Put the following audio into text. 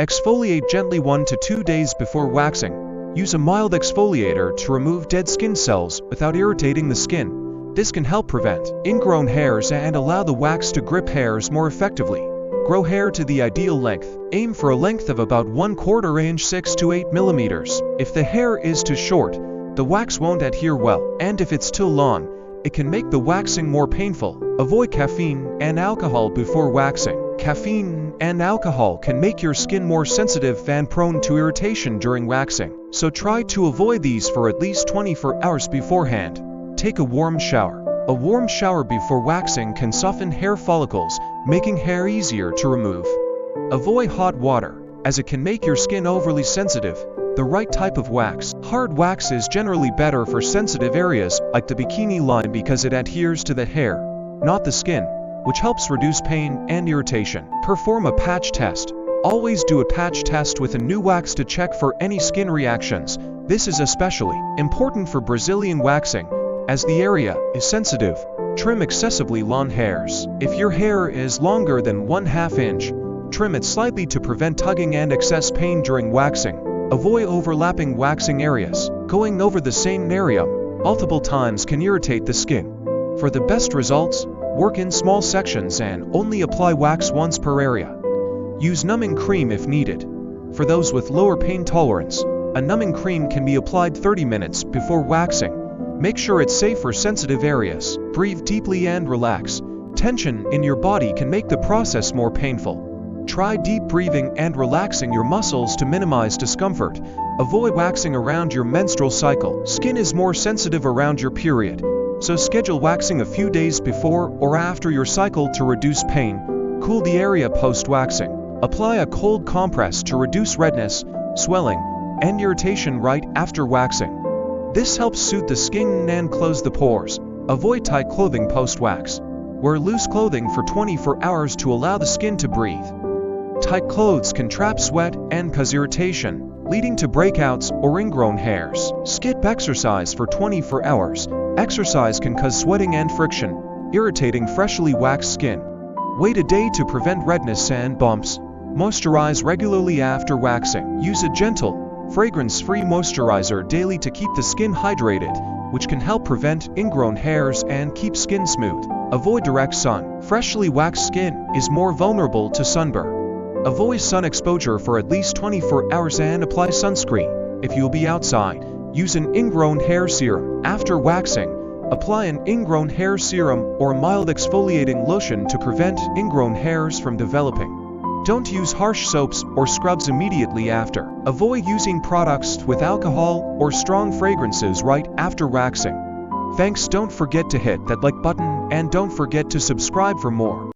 Exfoliate gently 1 to 2 days before waxing. Use a mild exfoliator to remove dead skin cells without irritating the skin. This can help prevent ingrown hairs and allow the wax to grip hairs more effectively. Grow hair to the ideal length. Aim for a length of about 1/4 inch 6 to 8 millimeters. If the hair is too short, the wax won't adhere well, and if it's too long, it can make the waxing more painful. Avoid caffeine and alcohol before waxing. Caffeine and alcohol can make your skin more sensitive and prone to irritation during waxing, so try to avoid these for at least 24 hours beforehand. Take a warm shower. A warm shower before waxing can soften hair follicles, making hair easier to remove. Avoid hot water, as it can make your skin overly sensitive. The right type of wax. Hard wax is generally better for sensitive areas like the bikini line because it adheres to the hair, not the skin, which helps reduce pain and irritation. Perform a patch test. Always do a patch test with a new wax to check for any skin reactions. This is especially important for Brazilian waxing, as the area is sensitive. Trim excessively long hairs. If your hair is longer than 1/2 inch, trim it slightly to prevent tugging and excess pain during waxing. Avoid overlapping waxing areas. Going over the same area multiple times can irritate the skin. For the best results, work in small sections and only apply wax once per area. Use numbing cream if needed. For those with lower pain tolerance, a numbing cream can be applied 30 minutes before waxing. Make sure it's safe for sensitive areas. Breathe deeply and relax. Tension in your body can make the process more painful. Try deep breathing and relaxing your muscles to minimize discomfort. Avoid waxing around your menstrual cycle. Skin is more sensitive around your period, so schedule waxing a few days before or after your cycle to reduce pain. Cool the area post-waxing. Apply a cold compress to reduce redness, swelling, and irritation right after waxing. This helps soothe the skin and close the pores. Avoid tight clothing post-wax. Wear loose clothing for 24 hours to allow the skin to breathe. Tight clothes can trap sweat and cause irritation, leading to breakouts or ingrown hairs. Skip exercise for 24 hours. Exercise can cause sweating and friction, irritating freshly waxed skin. Wait a day to prevent redness and bumps. Moisturize regularly after waxing. Use a gentle, fragrance-free moisturizer daily to keep the skin hydrated, which can help prevent ingrown hairs and keep skin smooth. Avoid direct sun. Freshly waxed skin is more vulnerable to sunburn. Avoid sun exposure for at least 24 hours and apply sunscreen. If you'll be outside, use an ingrown hair serum. After waxing, apply an ingrown hair serum or mild exfoliating lotion to prevent ingrown hairs from developing. Don't use harsh soaps or scrubs immediately after. Avoid using products with alcohol or strong fragrances right after waxing. Thanks, don't forget to hit that like button and don't forget to subscribe for more.